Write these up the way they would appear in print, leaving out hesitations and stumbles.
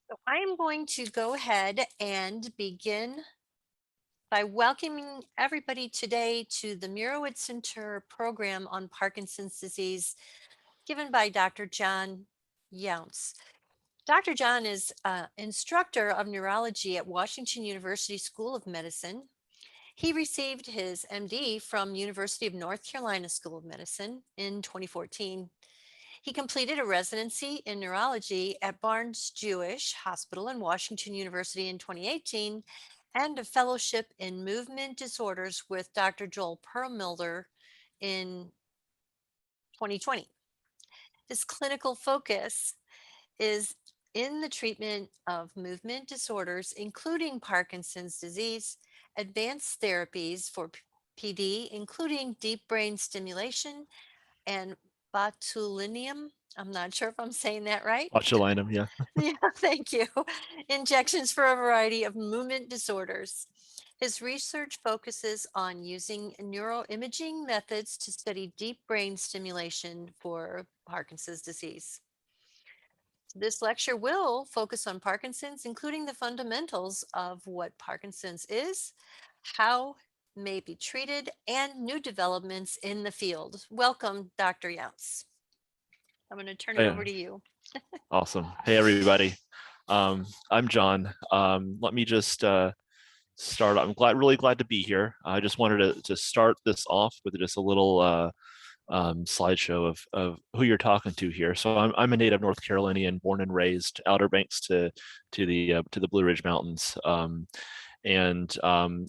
So I am going to go ahead and begin by welcoming everybody today to the Murowitz Center program on Parkinson's disease given by Dr. John Younce. Dr. John is instructor of neurology at Washington University School of Medicine. He received his MD from University of North Carolina School of Medicine in 2014. He completed a residency in neurology at Barnes-Jewish Hospital and Washington University in 2018 and a fellowship in movement disorders with Dr. Joel Perlmutter in 2020. His clinical focus is in the treatment of movement disorders, including Parkinson's disease, advanced therapies for PD, including deep brain stimulation and botulinum. I'm not sure if I'm saying that right. Botulinum, yeah. Yeah, thank you. Injections for a variety of movement disorders. His research focuses on using neuroimaging methods to study deep brain stimulation for Parkinson's disease. This lecture will focus on Parkinson's, including the fundamentals of what Parkinson's is, how may be treated, and new developments in the field. Welcome, Dr. Younce. I'm going to turn it over Yeah, to you. awesome. Hey, everybody. I'm John. Let me just start. I'm really glad to be here. I just wanted to start this off with just a little slideshow of who you're talking to here. So I'm a native North Carolinian, born and raised Outer Banks to the Blue Ridge Mountains, and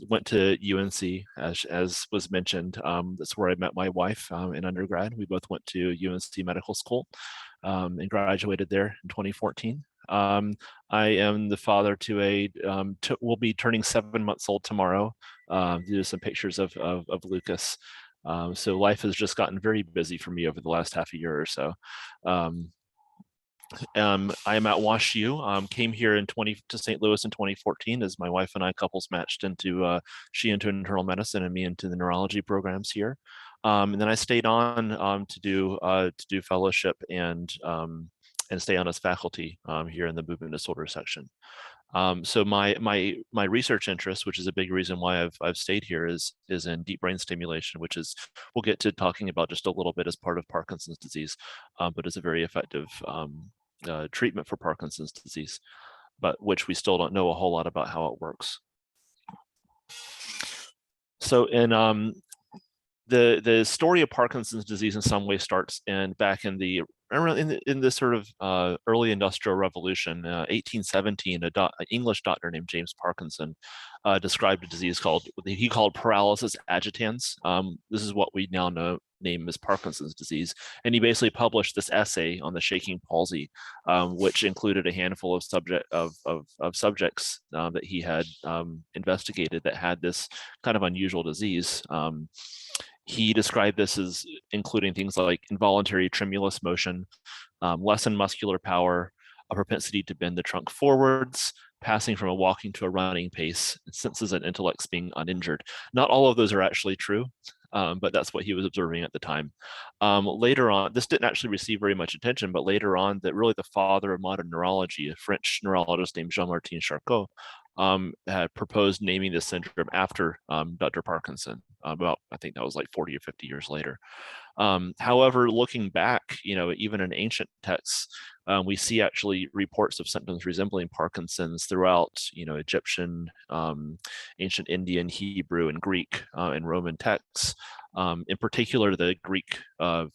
went to UNC as was mentioned. That's where I met my wife in undergrad. We both went to UNC Medical School and graduated there in 2014. I am the father to we'll be turning 7 months old tomorrow. These are some pictures of Lucas. So life has just gotten very busy for me over the last half a year or so. I am at WashU. Came here to St. Louis in 2014 as my wife and I couples matched into she into internal medicine and me into the neurology programs here. And then I stayed on to do fellowship and stay on as faculty here in the movement disorder section. So my research interest, which is a big reason why I've stayed here, is in deep brain stimulation, which is we'll get to talking about just a little bit as part of Parkinson's disease, but is a very effective treatment for Parkinson's disease, but which we still don't know a whole lot about how it works. So in the story of Parkinson's disease in some way starts back in the sort of early industrial revolution, 1817. An English doctor named James Parkinson described a disease he called paralysis agitans. This is what we now name as Parkinson's disease, and he basically published this essay on the shaking palsy, which included a handful of subjects that he had investigated that had this kind of unusual disease. He described this as including things like involuntary tremulous motion, lessened muscular power, a propensity to bend the trunk forwards, passing from a walking to a running pace, senses and intellects being uninjured. Not all of those are actually true, but that's what he was observing at the time. Later on, this didn't actually receive very much attention, but later on, that really the father of modern neurology, a French neurologist named Jean-Martin Charcot, had proposed naming this syndrome after Dr. Parkinson. About, I think that was like 40 or 50 years later. However, looking back, even in ancient texts, we see actually reports of symptoms resembling Parkinson's throughout, Egyptian, ancient Indian, Hebrew, and Greek and Roman texts. In particular, the Greek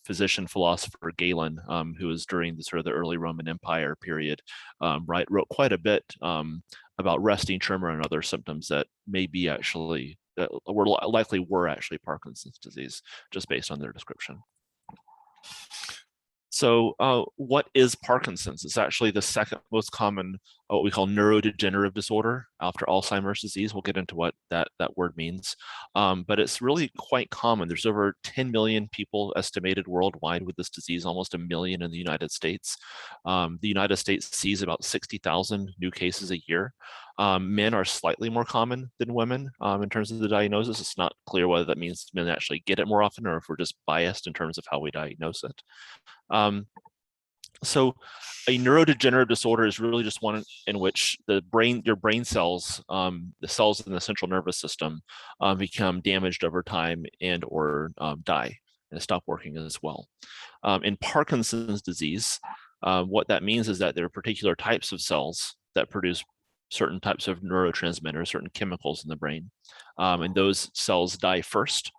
physician philosopher Galen, who was during the sort of the early Roman Empire period, wrote quite a bit about resting tremor and other symptoms that may be actually that were actually Parkinson's disease, just based on their description. So what is Parkinson's? It's actually the second most common, what we call neurodegenerative disorder after Alzheimer's disease. We'll get into what that word means. But it's really quite common. There's over 10 million people estimated worldwide with this disease, almost 1 million in the United States. The United States sees about 60,000 new cases a year. Men are slightly more common than women in terms of the diagnosis. It's not clear whether that means men actually get it more often or if we're just biased in terms of how we diagnose it. So a neurodegenerative disorder is really just one in which your brain cells, the cells in the central nervous system, become damaged over time and or die and stop working as well. In Parkinson's disease, what that means is that there are particular types of cells that produce certain types of neurotransmitters, certain chemicals in the brain, and those cells die first,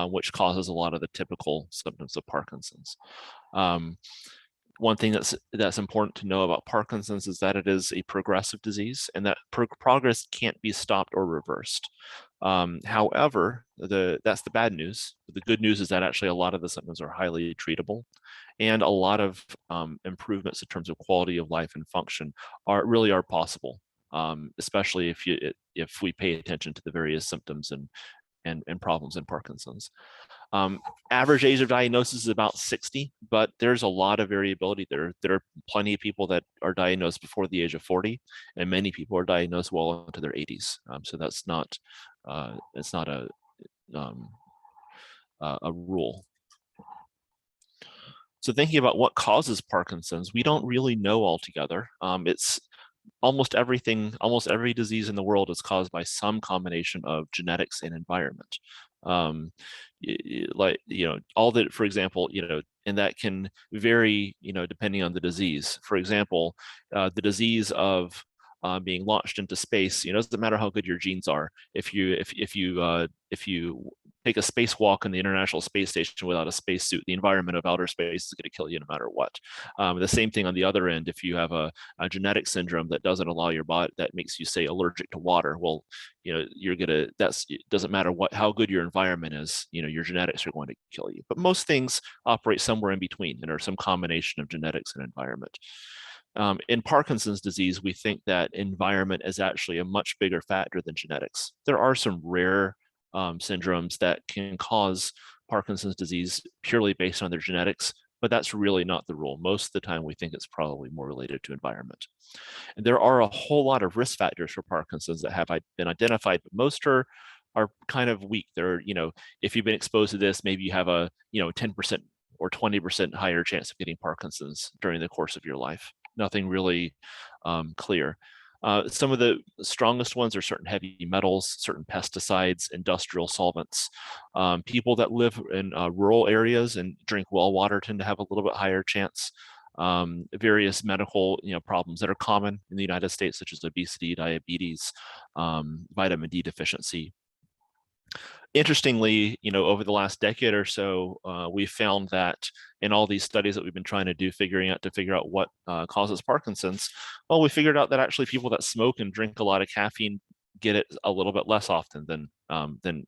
which causes a lot of the typical symptoms of Parkinson's. One thing that's important to know about Parkinson's is that it is a progressive disease, and that progress can't be stopped or reversed. However, that's the bad news. The good news is that actually a lot of the symptoms are highly treatable, and a lot of improvements in terms of quality of life and function really are possible, especially if we pay attention to the various symptoms and problems in Parkinson's. Average age of diagnosis is about 60, but there's a lot of variability there. There are plenty of people that are diagnosed before the age of 40, and many people are diagnosed well into their 80s. So that's not, it's not a rule. So thinking about what causes Parkinson's, we don't really know altogether. It's almost every disease in the world is caused by some combination of genetics and environment. Like, for example, and that can vary, depending on the disease. For example, the disease of being launched into space, it doesn't matter how good your genes are. If you take a spacewalk in the International Space Station without a spacesuit, the environment of outer space is going to kill you no matter what. The same thing on the other end. If you have a genetic syndrome that doesn't allow your body, that makes you, say, allergic to water, well, it doesn't matter how good your environment is, your genetics are going to kill you. But most things operate somewhere in between and are some combination of genetics and environment. In Parkinson's disease, we think that environment is actually a much bigger factor than genetics. There are some rare syndromes that can cause Parkinson's disease purely based on their genetics, but that's really not the rule. Most of the time, we think it's probably more related to environment. And there are a whole lot of risk factors for Parkinson's that have been identified, but most are kind of weak. They're, if you've been exposed to this, maybe you have a 10% or 20% higher chance of getting Parkinson's during the course of your life. Nothing really clear. Some of the strongest ones are certain heavy metals, certain pesticides, industrial solvents. People that live in rural areas and drink well water tend to have a little bit higher chance. Various medical problems that are common in the United States, such as obesity, diabetes, vitamin D deficiency. Interestingly, over the last decade or so, we found that in all these studies that we've been trying to do, figure out what causes Parkinson's, well, we figured out that actually people that smoke and drink a lot of caffeine get it a little bit less often than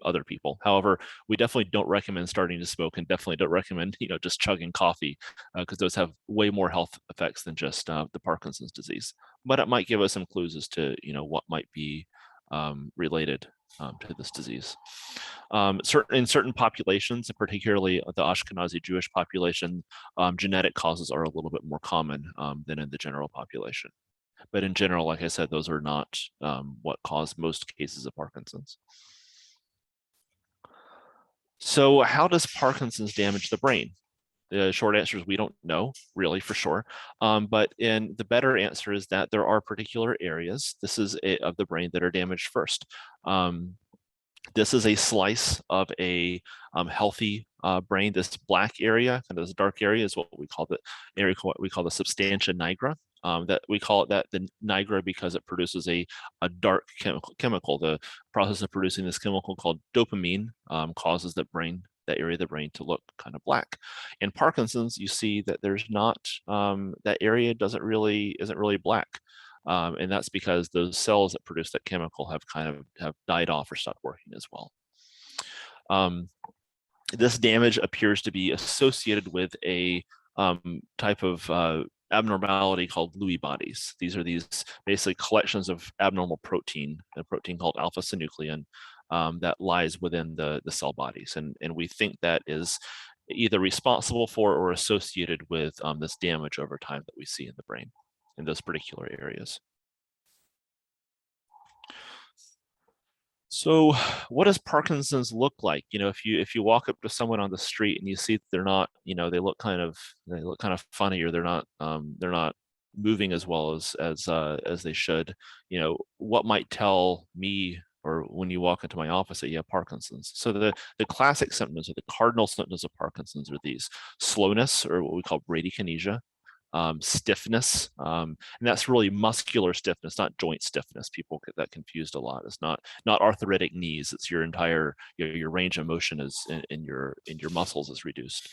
other people. However, we definitely don't recommend starting to smoke, and definitely don't recommend just chugging coffee, because those have way more health effects than just the Parkinson's disease. But it might give us some clues as to what might be related to this disease. In certain populations, particularly the Ashkenazi Jewish population, genetic causes are a little bit more common than in the general population. But in general, like I said, those are not what cause most cases of Parkinson's. So how does Parkinson's damage the brain? The short answer is we don't know really for sure. But the better answer is that there are particular areas, of the brain that are damaged first. This is a slice of a healthy brain. This black area, kind of this dark area, is what we call the substantia nigra. That we call it the nigra because it produces a dark chemical. The process of producing this chemical called dopamine causes that area of the brain to look kind of black. In Parkinson's, you see that there's not that area isn't really black. And that's because those cells that produce that chemical have died off or stopped working as well. This damage appears to be associated with a type of abnormality called Lewy bodies. These are basically collections of abnormal protein, a protein called alpha-synuclein, that lies within the cell bodies. And we think that is either responsible for or associated with this damage over time that we see in the brain in those particular areas. So what does Parkinson's look like? If you walk up to someone on the street and you see they're not, they look kind of funny, or they're not moving as well as they should, what might tell me, or when you walk into my office, that you have Parkinson's. So the classic symptoms, or the cardinal symptoms of Parkinson's, are these: slowness, or what we call bradykinesia, stiffness, and that's really muscular stiffness, not joint stiffness. People get that confused a lot. It's not arthritic knees. It's your entire your range of motion is in your muscles is reduced.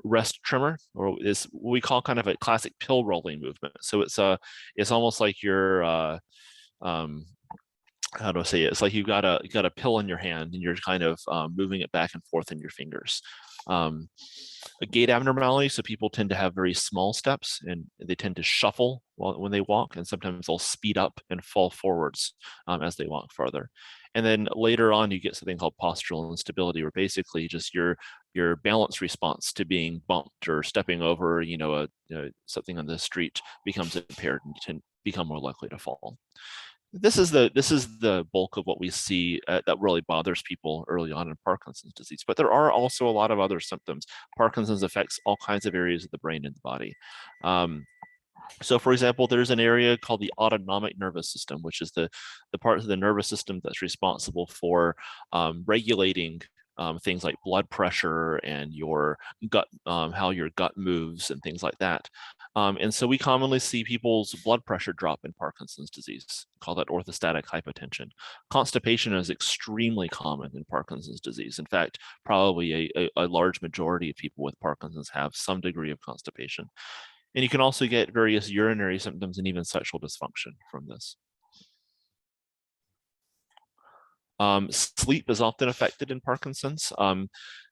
Rest tremor, or is what we call kind of a classic pill rolling movement. So it's almost like you're um, how do I say it? It's like you've got a pill in your hand and you're kind of moving it back and forth in your fingers. A gait abnormality, so people tend to have very small steps and they tend to shuffle when they walk, and sometimes they'll speed up and fall forwards as they walk farther. And then later on, you get something called postural instability, where basically just your balance response to being bumped or stepping over, something on the street becomes impaired, and you tend to become more likely to fall. This is the bulk of what we see that really bothers people early on in Parkinson's disease. But there are also a lot of other symptoms. Parkinson's affects all kinds of areas of the brain and the body. So for example, there's an area called the autonomic nervous system, which is the part of the nervous system that's responsible for regulating things like blood pressure and your gut, how your gut moves and things like that. And so we commonly see people's blood pressure drop in Parkinson's disease, call that orthostatic hypotension. Constipation is extremely common in Parkinson's disease. In fact, probably a large majority of people with Parkinson's have some degree of constipation. And you can also get various urinary symptoms and even sexual dysfunction from this. Sleep is often affected in Parkinson's.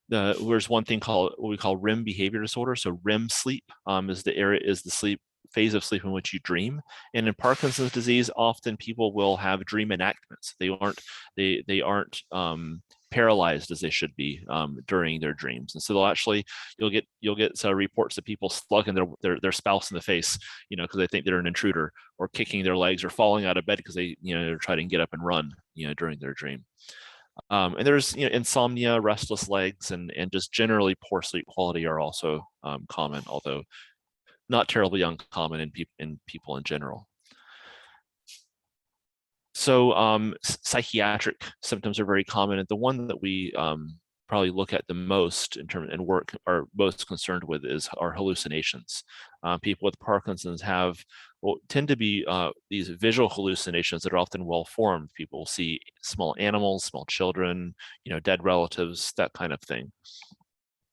There's one thing called what we call REM behavior disorder. So REM sleep is the sleep phase of sleep in which you dream. And in Parkinson's disease, often people will have dream enactments. They aren't paralyzed as they should be during their dreams. And so you'll get reports of people slugging their spouse in the face, because they think they're an intruder, or kicking their legs, or falling out of bed because they're trying to get up and run, during their dream. And there's insomnia, restless legs, and just generally poor sleep quality are also common, although not terribly uncommon in people in general. So psychiatric symptoms are very common, and the one that we probably look at the most in terms and work are most concerned with are hallucinations. People with Parkinson's tend to be these visual hallucinations that are often well formed. People see small animals, small children, dead relatives, that kind of thing.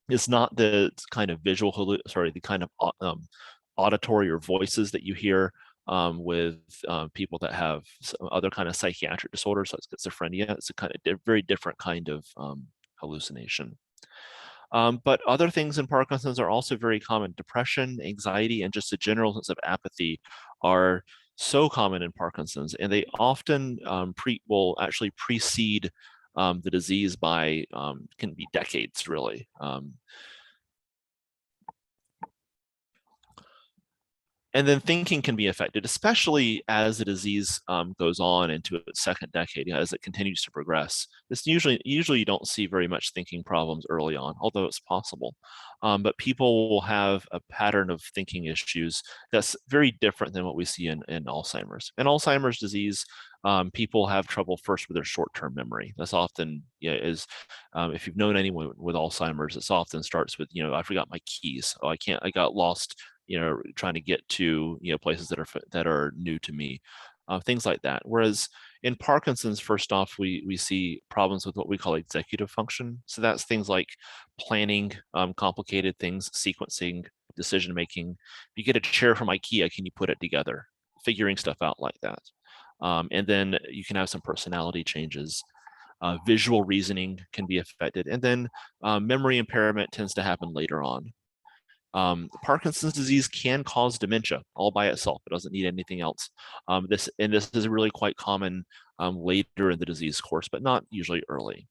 It's not the kind of the kind of auditory or voices that you hear with people that have some other kind of psychiatric disorders, like schizophrenia. It's a kind of very different kind of hallucination. But other things in Parkinson's are also very common. Depression, anxiety, and just a general sense of apathy are so common in Parkinson's, and they often will actually precede the disease by can be decades, really. And then thinking can be affected, especially as the disease goes on into its second decade, as it continues to progress. This usually you don't see very much thinking problems early on, although it's possible. But people will have a pattern of thinking issues that's very different than what we see in Alzheimer's. In Alzheimer's disease, people have trouble first with their short-term memory. That's often, if you've known anyone with Alzheimer's, it often starts with, I forgot my keys. Oh, I got lost, trying to get to, places that are new to me, things like that. Whereas in Parkinson's, first off, we see problems with what we call executive function. So that's things like planning complicated things, sequencing, decision making. If you get a chair from IKEA, can you put it together? Figuring stuff out like that. And then you can have some personality changes. Visual reasoning can be affected. And then memory impairment tends to happen later on. Parkinson's disease can cause dementia all by itself. It doesn't need anything else. This is really quite common later in the disease course, but not usually early.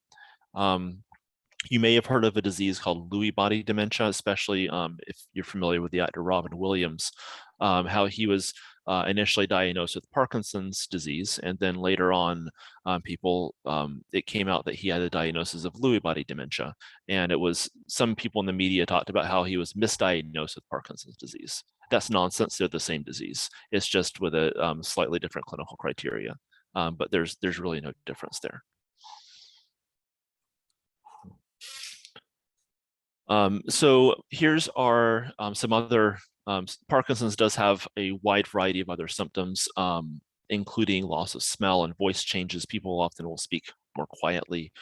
You may have heard of a disease called Lewy body dementia, especially if you're familiar with the actor Robin Williams, how he was initially diagnosed with Parkinson's disease, and then later on, it came out that he had a diagnosis of Lewy body dementia, and it was some people in the media talked about how he was misdiagnosed with Parkinson's disease. That's nonsense. They're the same disease. It's just with a slightly different clinical criteria, but there's really no difference there. So here's our some other, Parkinson's does have a wide variety of other symptoms, including loss of smell and voice changes. People often will speak more quietly.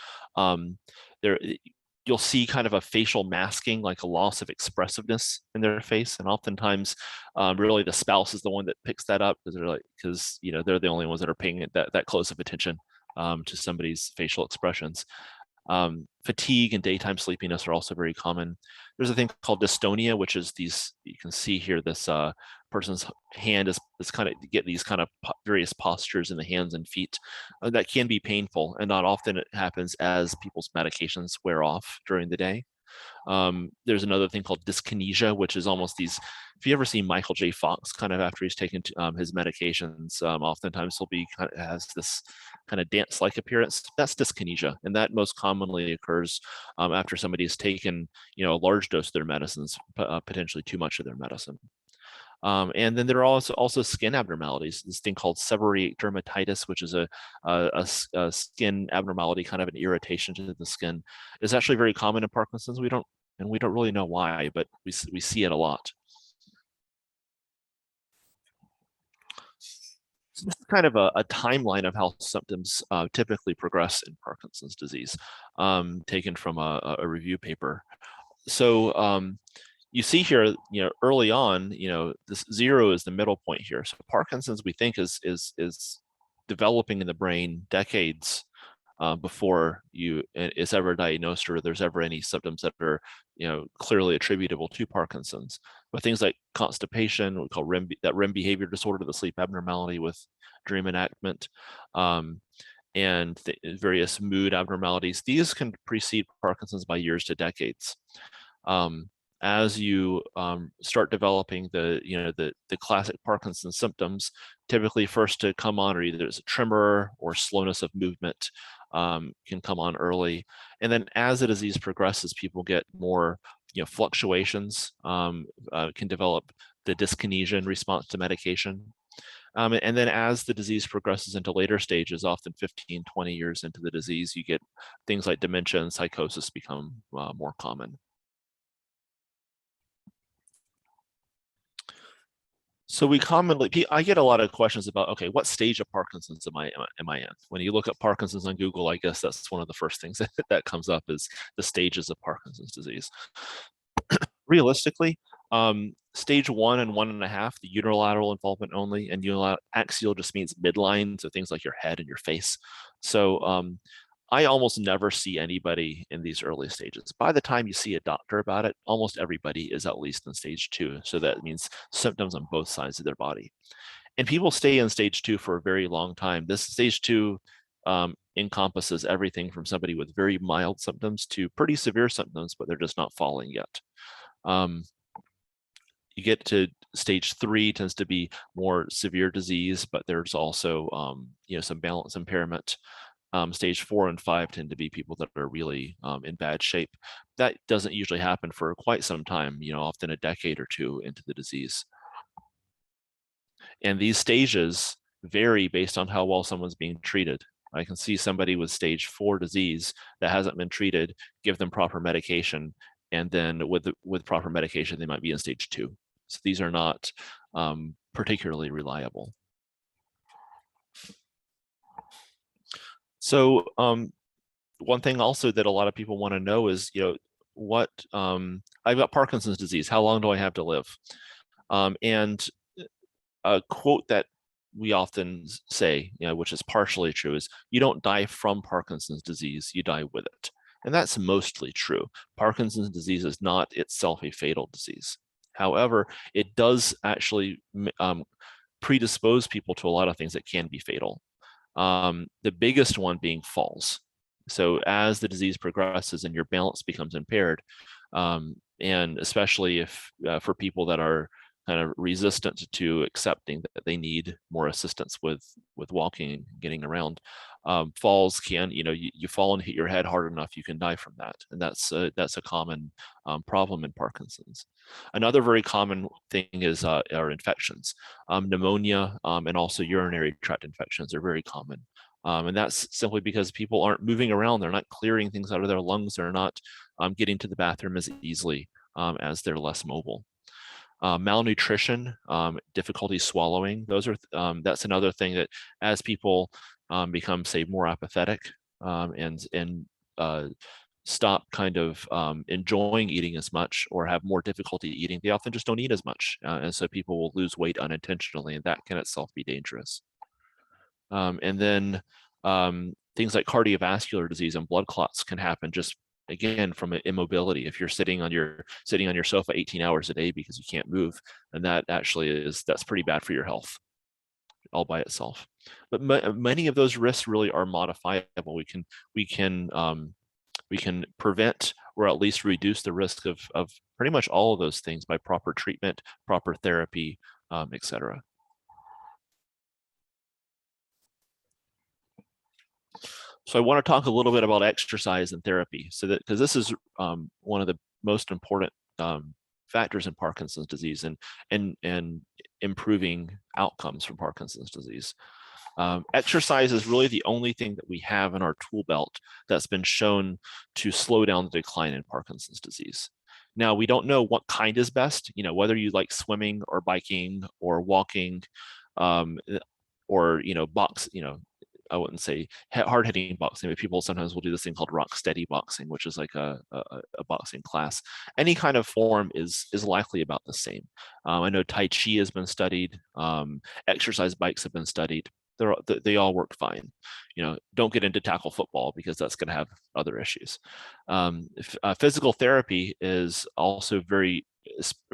You'll see kind of a facial masking, like a loss of expressiveness in their face, and oftentimes, really the spouse is the one that picks that up because they're the only ones that are paying that close of attention to somebody's facial expressions. Fatigue and daytime sleepiness are also very common. There's a thing called dystonia, which is you can see here, this person's hand is kind of get these kind of various postures in the hands and feet that can be painful, and not often it happens as people's medications wear off during the day. There's another thing called dyskinesia, which is almost these, if you ever see Michael J. Fox kind of after he's taken his medications, oftentimes has this kind of dance-like appearance. That's dyskinesia, and that most commonly occurs after somebody has taken a large dose of their medicines, potentially too much of their medicine. And then there are also skin abnormalities. This thing called seborrheic dermatitis, which is a skin abnormality, kind of an irritation to the skin, is actually very common in Parkinson's. We don't really know why, but we see it a lot. So this is kind of a timeline of how symptoms typically progress in Parkinson's disease, taken from a review paper. So you see here, early on, this 0 is the middle point here. So Parkinson's, we think, is developing in the brain decades before is ever diagnosed or there's ever any symptoms that are clearly attributable to Parkinson's. But things like constipation, we call REM behavior disorder, the sleep abnormality with dream enactment, and various mood abnormalities, these can precede Parkinson's by years to decades. As you start developing the classic Parkinson's symptoms, typically first to come on are either there's a tremor or slowness of movement, can come on early. And then as the disease progresses, people get more fluctuations, can develop the dyskinesia in response to medication. And then as the disease progresses into later stages, often 15, 20 years into the disease, you get things like dementia and psychosis become more common. So I get a lot of questions about, okay, what stage of Parkinson's am I in? When you look at Parkinson's on Google, I guess that's one of the first things that comes up is the stages of Parkinson's disease. Realistically, stage 1 and 1.5, the unilateral involvement only, and axial just means midline, so things like your head and your face. So I almost never see anybody in these early stages. By the time you see a doctor about it, almost everybody is at least in stage 2. So that means symptoms on both sides of their body. And people stay in stage 2 for a very long time. This stage 2 encompasses everything from somebody with very mild symptoms to pretty severe symptoms, but they're just not falling yet. You get to stage 3, tends to be more severe disease, but there's also some balance impairment. Stage 4 and 5 tend to be people that are really in bad shape. That doesn't usually happen for quite some time, often a decade or two into the disease. And these stages vary based on how well someone's being treated. I can see somebody with stage 4 disease that hasn't been treated, give them proper medication, and then with proper medication, they might be in stage 2. So these are not particularly reliable. So one thing also that a lot of people want to know is, I've got Parkinson's disease. How long do I have to live? And a quote that we often say, which is partially true, is you don't die from Parkinson's disease, you die with it. And that's mostly true. Parkinson's disease is not itself a fatal disease. However, it does actually predispose people to a lot of things that can be fatal. The biggest one being falls. So as the disease progresses and your balance becomes impaired, and especially if for people that are kind of resistant to accepting that they need more assistance with walking and getting around. Falls can, you fall and hit your head hard enough, you can die from that, and that's a common problem in Parkinson's. Another very common thing is are infections. Pneumonia and also urinary tract infections are very common. And that's simply because people aren't moving around. They're not clearing things out of their lungs. They're not getting to the bathroom as easily as they're less mobile. Malnutrition, difficulty swallowing, those are that's another thing that as people become, say, more apathetic and stop kind of enjoying eating as much or have more difficulty eating, they often just don't eat as much. And so people will lose weight unintentionally, and that can itself be dangerous. And then things like cardiovascular disease and blood clots can happen just, again, from immobility. If you're sitting on your sofa 18 hours a day because you can't move, and that actually that's pretty bad for your health all by itself. But many of those risks really are modifiable. We can prevent or at least reduce the risk of pretty much all of those things by proper treatment, proper therapy, etc. So I want to talk a little bit about exercise and therapy, so that because this is one of the most important factors in Parkinson's disease and improving outcomes from Parkinson's disease. Exercise is really the only thing that we have in our tool belt that's been shown to slow down the decline in Parkinson's disease. Now, we don't know what kind is best, whether you like swimming or biking or walking, or, I wouldn't say hard hitting boxing, but people sometimes will do this thing called rock steady boxing, which is like a boxing class. Any kind of form is likely about the same. I know Tai Chi has been studied. Exercise bikes have been studied. They all work fine. Don't get into tackle football because that's going to have other issues. Physical therapy is also very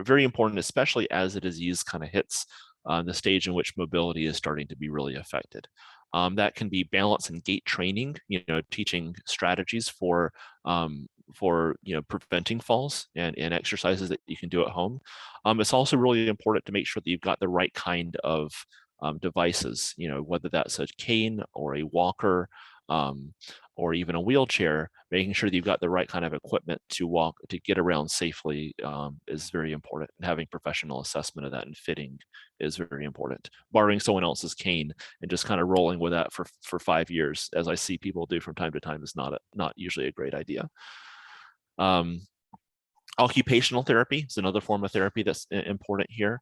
important, especially as the disease kind of hits the stage in which mobility is starting to be really affected. That can be balance and gait training, teaching strategies for preventing falls and exercises that you can do at home. It's also really important to make sure that you've got the right kind of devices, whether that's a cane or a walker, or even a wheelchair. Making sure that you've got the right kind of equipment to get around safely is very important. And having professional assessment of that and fitting is very important. Borrowing someone else's cane and just kind of rolling with that for 5 years, as I see people do from time to time, is not usually a great idea. Occupational therapy is another form of therapy that's important here.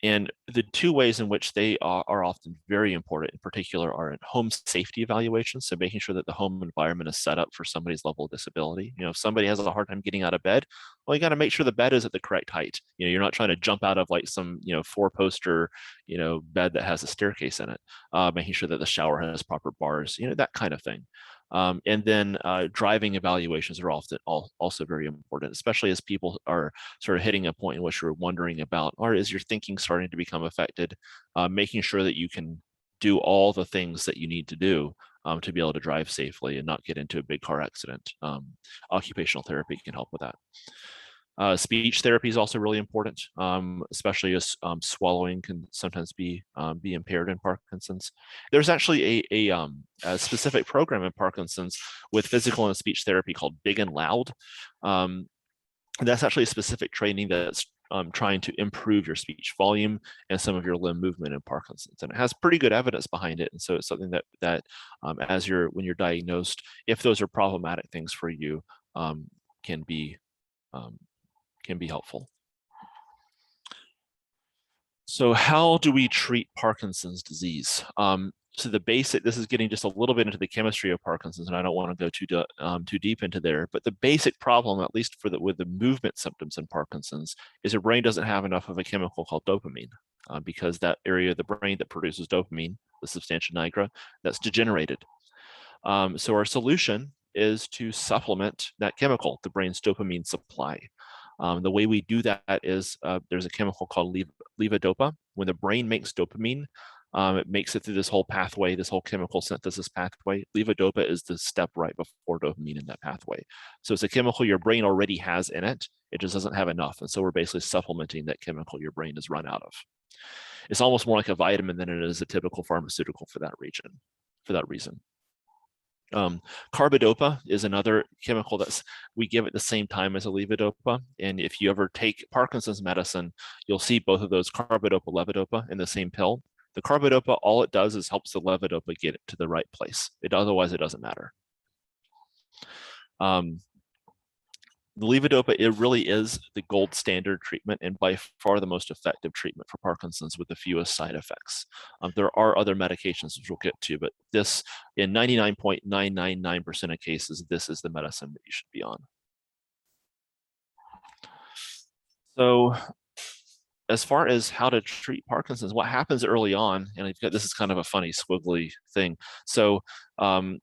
And the two ways in which they are often very important in particular are in home safety evaluations. So making sure that the home environment is set up for somebody's level of disability. If somebody has a hard time getting out of bed, well, you got to make sure the bed is at the correct height. You're not trying to jump out of like some, 4-poster, bed that has a staircase in it. Making sure that the shower has proper bars, that kind of thing. And then driving evaluations are often also very important, especially as people are sort of hitting a point in which you're wondering about, or is your thinking starting to become affected? Making sure that you can do all the things that you need to do to be able to drive safely and not get into a big car accident. Occupational therapy can help with that. Speech therapy is also really important, especially as swallowing can sometimes be impaired in Parkinson's. There's actually a specific program in Parkinson's with physical and speech therapy called Big and Loud. That's actually a specific training that's trying to improve your speech volume and some of your limb movement in Parkinson's, and it has pretty good evidence behind it. And so it's something that when you're diagnosed, if those are problematic things for you, can be helpful. So how do we treat Parkinson's disease? So this is getting just a little bit into the chemistry of Parkinson's, and I don't want to go too deep into there, but the basic problem, at least with the movement symptoms in Parkinson's, is your brain doesn't have enough of a chemical called dopamine, because that area of the brain that produces dopamine, the substantia nigra, that's degenerated. So our solution is to supplement that chemical, the brain's dopamine supply. The way we do that is there's a chemical called levodopa. When the brain makes dopamine, It makes it through this whole pathway, this whole chemical synthesis pathway. Levodopa is the step right before dopamine in that pathway. So it's a chemical your brain already has in it. It just doesn't have enough. And so we're basically supplementing that chemical your brain has run out of. It's almost more like a vitamin than it is a typical pharmaceutical for that reason. Carbidopa is another chemical that's we give at the same time as a levodopa. And if you ever take Parkinson's medicine, you'll see both of those carbidopa, levodopa in the same pill. The carbidopa, all it does is helps the levodopa get it to the right place. Otherwise, it doesn't matter. The levodopa, it really is the gold standard treatment and by far the most effective treatment for Parkinson's with the fewest side effects. There are other medications which we'll get to, but this, in 99.999% of cases, this is the medicine that you should be on. So as far as how to treat Parkinson's, what happens early on, and this is kind of a funny squiggly thing. So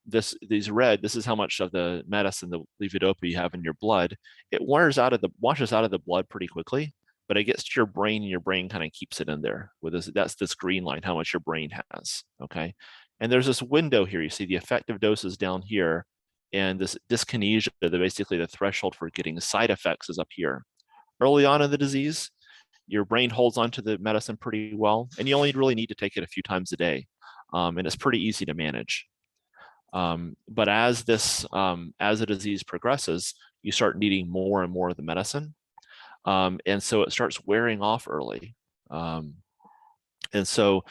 this is how much of the medicine, the levodopa you have in your blood. It washes out of the blood pretty quickly, but it gets to your brain, and your brain kind of keeps it in there with this. That's this green line, how much your brain has. Okay, and there's this window here. You see the effective doses down here, and this dyskinesia, basically the threshold for getting side effects, is up here. Early on in the disease, your brain holds onto the medicine pretty well, and you only really need to take it a few times a day, and it's pretty easy to manage. But as the disease progresses, you start needing more and more of the medicine, and so it starts wearing off early. And so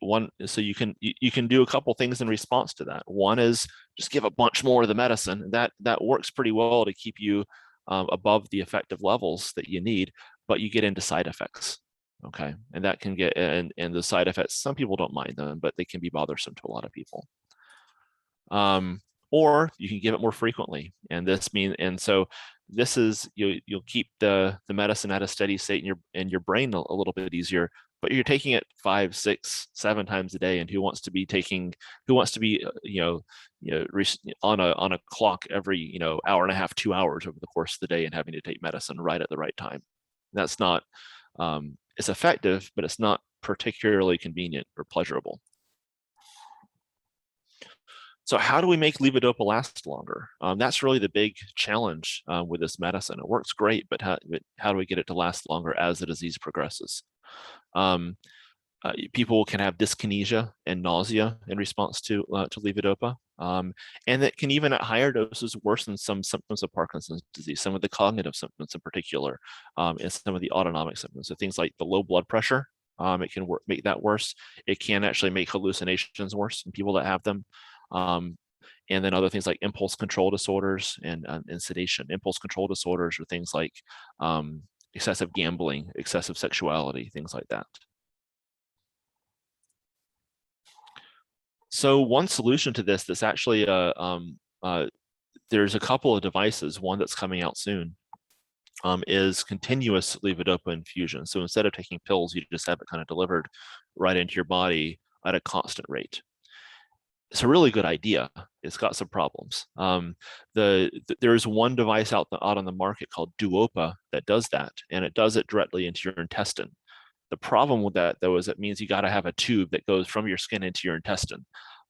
you can do a couple things in response to that. One is just give a bunch more of the medicine. That works pretty well to keep you above the effective levels that you need, but you get into side effects. Okay, and that can get, and the side effects, some people don't mind them, but they can be bothersome to a lot of people. Or you can give it more frequently, and so this is, you'll keep the medicine at a steady state in your brain a little bit easier, but you're taking it 5, 6, 7 times a day, and who wants to be on a clock every hour and a half, 2 hours over the course of the day and having to take medicine right at the right time? That's not, it's effective, but it's not particularly convenient or pleasurable. So how do we make levodopa last longer? That's really the big challenge with this medicine. It works great, but how do we get it to last longer as the disease progresses? People can have dyskinesia and nausea in response to levodopa, and that can, even at higher doses, worsen some symptoms of Parkinson's disease, some of the cognitive symptoms in particular, and some of the autonomic symptoms. So things like the low blood pressure, it can make that worse. It can actually make hallucinations worse in people that have them. And then other things like impulse control disorders and sedation. Impulse control disorders are things like excessive gambling, excessive sexuality, things like that. So one solution to this, that's actually there's a couple of devices. One that's coming out soon is continuous levodopa infusion. So instead of taking pills, you just have it kind of delivered right into your body at a constant rate. It's a really good idea. It's got some problems. There's one device out on the market called DOPA that does that, and it does it directly into your intestine. The problem with that, though, is it means you got to have a tube that goes from your skin into your intestine,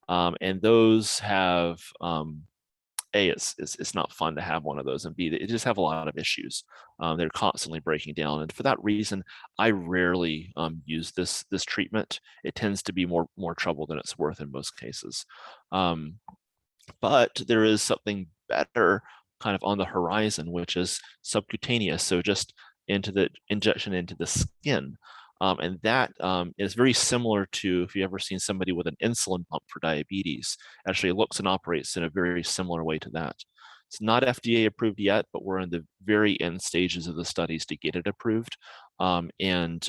and those have it's not fun to have one of those, and B, they just have a lot of issues. They're constantly breaking down, and for that reason, I rarely use this treatment. It tends to be more trouble than it's worth in most cases. But there is something better kind of on the horizon, which is subcutaneous, so just into the injection into the skin. And that is very similar to, if you've ever seen somebody with an insulin pump for diabetes, actually looks and operates in a very similar way to that. It's not FDA approved yet, but we're in the very end stages of the studies to get it approved. And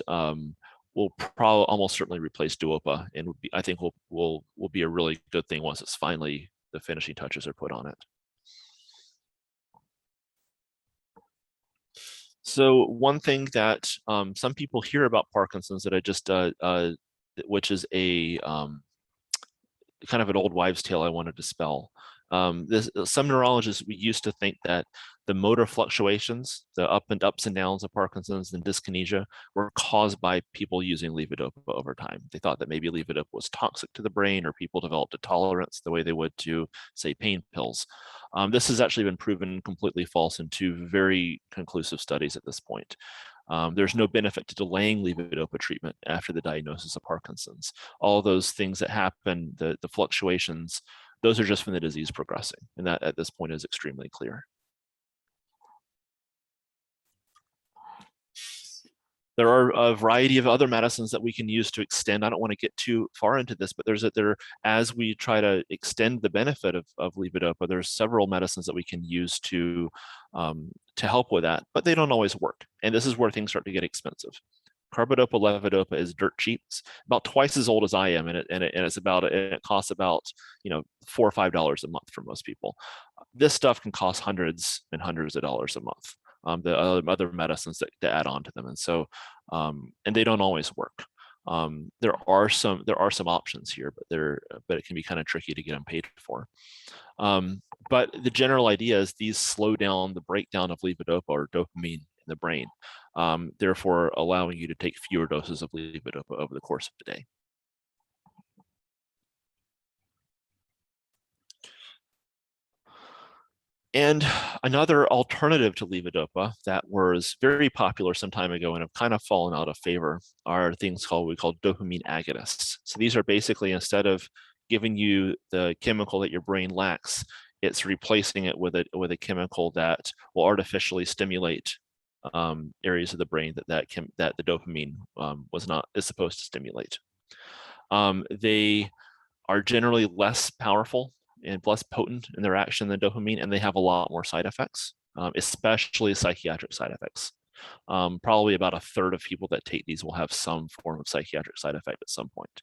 will probably almost certainly replace DOPA, and I think will be a really good thing once it's finally, the finishing touches are put on it. So one thing that some people hear about Parkinson's that I just, which is a kind of an old wives' tale I want to dispel, Some neurologists, we used to think that the motor fluctuations, the ups and downs of Parkinson's and dyskinesia, were caused by people using levodopa over time. They thought that maybe levodopa was toxic to the brain, or people developed a tolerance the way they would to, say, pain pills. This has actually been proven completely false in 2 very conclusive studies at this point. There's no benefit to delaying levodopa treatment after the diagnosis of Parkinson's. All those things that happen, the fluctuations, those are just from the disease progressing, and that at this point is extremely clear. There are a variety of other medicines that we can use to extend. I don't want to get too far into this, but as we try to extend the benefit of levodopa, there's several medicines that we can use to help with that, but they don't always work. And this is where things start to get expensive. Carbidopa levodopa is dirt cheap. It's about twice as old as I am, and it costs about $4 or $5 a month for most people. This stuff can cost hundreds and hundreds of dollars a month. The other medicines that add on to them, and so and they don't always work. There are some options here, but it can be kind of tricky to get them paid for. But the general idea is these slow down the breakdown of levodopa or dopamine in the brain, therefore allowing you to take fewer doses of levodopa over the course of the day. And another alternative to levodopa that was very popular some time ago and have kind of fallen out of favor are things we call dopamine agonists. So these are basically, instead of giving you the chemical that your brain lacks, it's replacing it with a chemical that will artificially stimulate areas of the brain that the dopamine is supposed to stimulate. They are generally less powerful and less potent in their action than dopamine, and they have a lot more side effects, especially psychiatric side effects. Probably about a third of people that take these will have some form of psychiatric side effect at some point.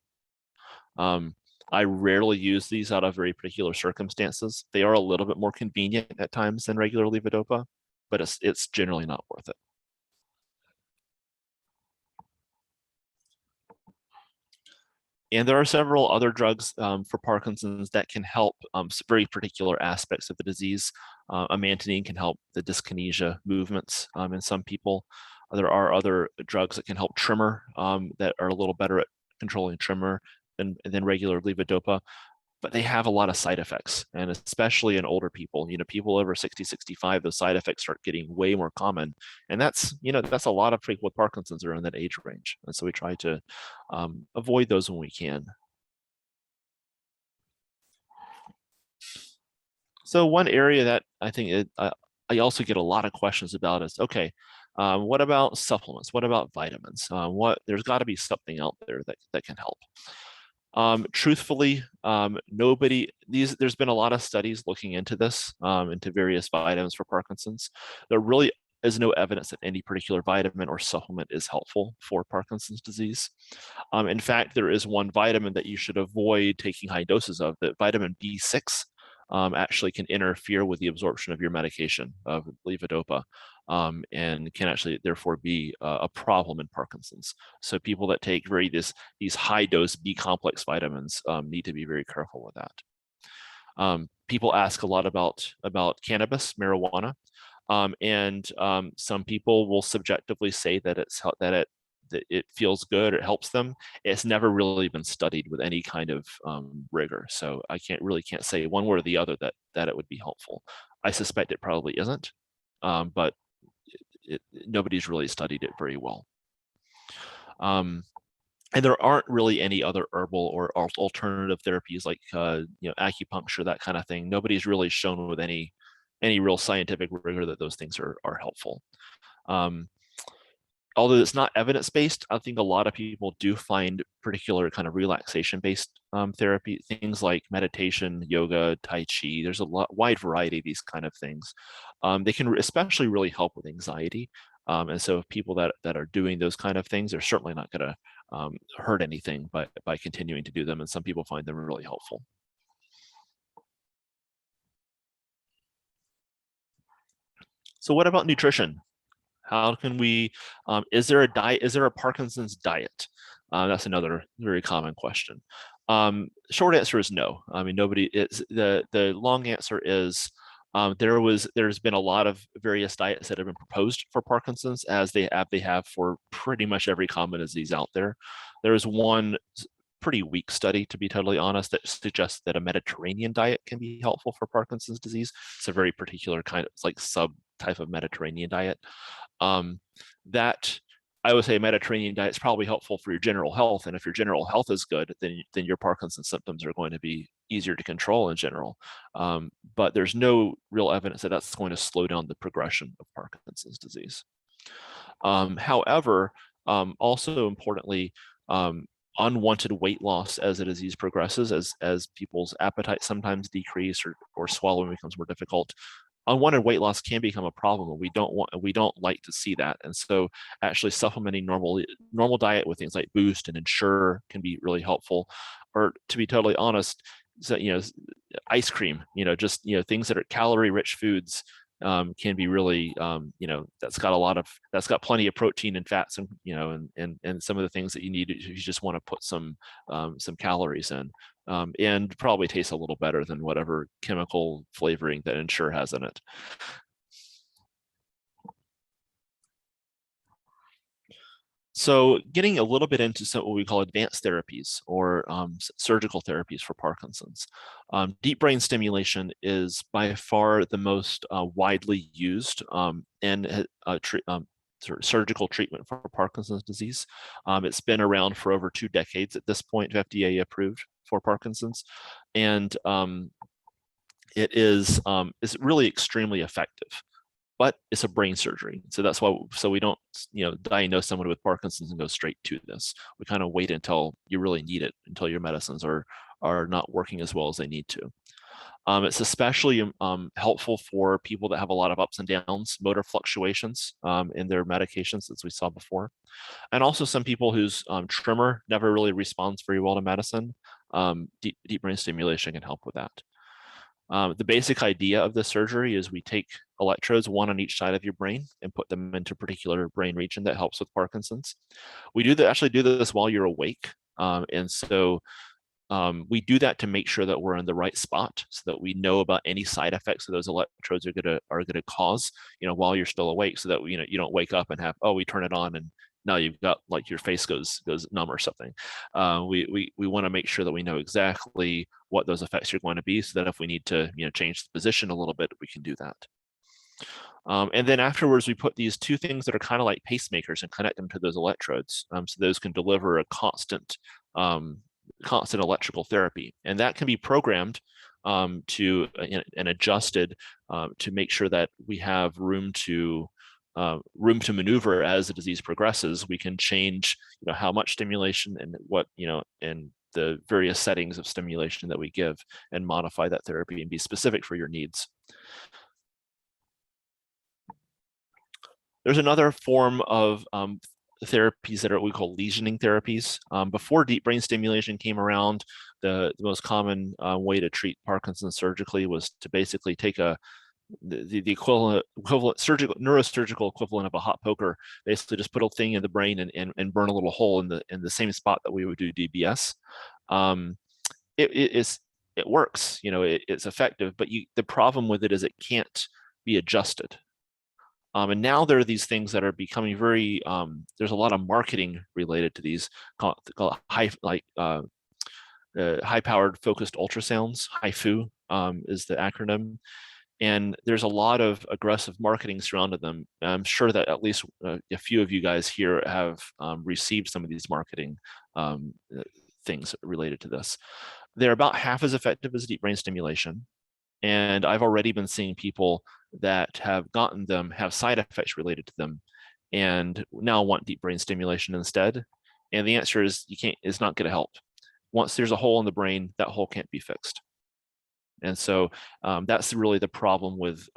I rarely use these out of very particular circumstances. They are a little bit more convenient at times than regular levodopa, but it's generally not worth it. And there are several other drugs for Parkinson's that can help very particular aspects of the disease. Amantadine can help the dyskinesia movements in some people. There are other drugs that can help tremor that are a little better at controlling tremor than regular levodopa, but they have a lot of side effects, and especially in older people. People over 60, 65, those side effects start getting way more common, and that's a lot of people with Parkinson's are in that age range, and so we try to avoid those when we can. So one area that I think I also get a lot of questions about is, okay, what about supplements? What about vitamins? There's got to be something out there that can help. Truthfully, there's been a lot of studies looking into this, into various vitamins for Parkinson's. There really is no evidence that any particular vitamin or supplement is helpful for Parkinson's disease. In fact, there is one vitamin that you should avoid taking high doses of, that vitamin B6 actually can interfere with the absorption of your medication of levodopa, and can actually therefore be a problem in Parkinson's. So people that take these high dose B complex vitamins need to be very careful with that. People ask a lot about cannabis, marijuana, and some people will subjectively say that it feels good, or it helps them. It's never really been studied with any kind of rigor, so I can't say one way or the other that it would be helpful. I suspect it probably isn't, but nobody's really studied it very well. And there aren't really any other herbal or alternative therapies like acupuncture, that kind of thing. Nobody's really shown with any real scientific rigor that those things are helpful. Although it's not evidence-based, I think a lot of people do find particular kind of relaxation-based therapy, things like meditation, yoga, tai chi. There's a wide variety of these kind of things. They can especially really help with anxiety. And so people that are doing those kind of things are certainly not going to hurt anything by continuing to do them. And some people find them really helpful. So what about nutrition? How can we, is there a Parkinson's diet? That's another very common question. Short answer is no. I mean, nobody. It's the long answer is there's been a lot of various diets that have been proposed for Parkinson's, as they have for pretty much every common disease out there. There is one pretty weak study, to be totally honest, that suggests that a Mediterranean diet can be helpful for Parkinson's disease. It's a very particular kind of, it's like subtype of Mediterranean diet. That I would say Mediterranean diet is probably helpful for your general health, and if your general health is good, then your Parkinson's symptoms are going to be easier to control in general. But there's no real evidence that that's going to slow down the progression of Parkinson's disease. However, also importantly, unwanted weight loss as the disease progresses, as people's appetite sometimes decrease or swallowing becomes more difficult, unwanted weight loss can become a problem, and we don't like to see that. And so actually supplementing normal diet with things like Boost and Ensure can be really helpful. Or to be totally honest, so, ice cream, just things that are calorie rich foods can be really that's got plenty of protein and fats, and and some of the things that you need if you just want to put some calories in, and probably tastes a little better than whatever chemical flavoring that Ensure has in it. So getting a little bit into what we call advanced therapies, or surgical therapies for Parkinson's. Deep brain stimulation is by far the most widely used surgical treatment for Parkinson's disease. It's been around for over 2 decades at this point, FDA approved for Parkinson's, and it is really extremely effective. But it's a brain surgery, so that's why. So we don't, diagnose someone with Parkinson's and go straight to this. We kind of wait until you really need it, until your medicines are not working as well as they need to. It's especially helpful for people that have a lot of ups and downs, motor fluctuations in their medications, as we saw before, and also some people whose tremor never really responds very well to medicine. Deep brain stimulation can help with that. The basic idea of this surgery is we take electrodes, one on each side of your brain, and put them into a particular brain region that helps with Parkinson's. We actually do this while you're awake. And so we do that to make sure that we're in the right spot, so that we know about any side effects that those electrodes are gonna cause, while you're still awake, so that you don't wake up and have, we turn it on and now you've got, like, your face goes numb or something. We want to make sure that we know exactly what those effects are going to be, so that if we need to change the position a little bit, we can do that. And then afterwards, we put these two things that are kind of like pacemakers and connect them to those electrodes, so those can deliver a constant electrical therapy, and that can be programmed to and adjusted to make sure that we have room to maneuver as the disease progresses. We can change, how much stimulation and what, and the various settings of stimulation that we give, and modify that therapy and be specific for your needs. There's another form of therapies that we call lesioning therapies. Before deep brain stimulation came around, the most common way to treat Parkinson's surgically was to basically take the equivalent neurosurgical equivalent of a hot poker, basically just put a thing in the brain and burn a little hole in the same spot that we would do DBS. It works, it's effective, but the problem with it is it can't be adjusted. And now there are these things that are becoming very, there's a lot of marketing related to these, called high-powered focused ultrasounds. HIFU is the acronym. And there's a lot of aggressive marketing surrounding them. I'm sure that at least a few of you guys here have received some of these marketing things related to this. They're about half as effective as deep brain stimulation. And I've already been seeing people that have gotten them have side effects related to them, and now want deep brain stimulation instead. And the answer is it's not going to help. Once there's a hole in the brain, that hole can't be fixed. And so that's really the problem with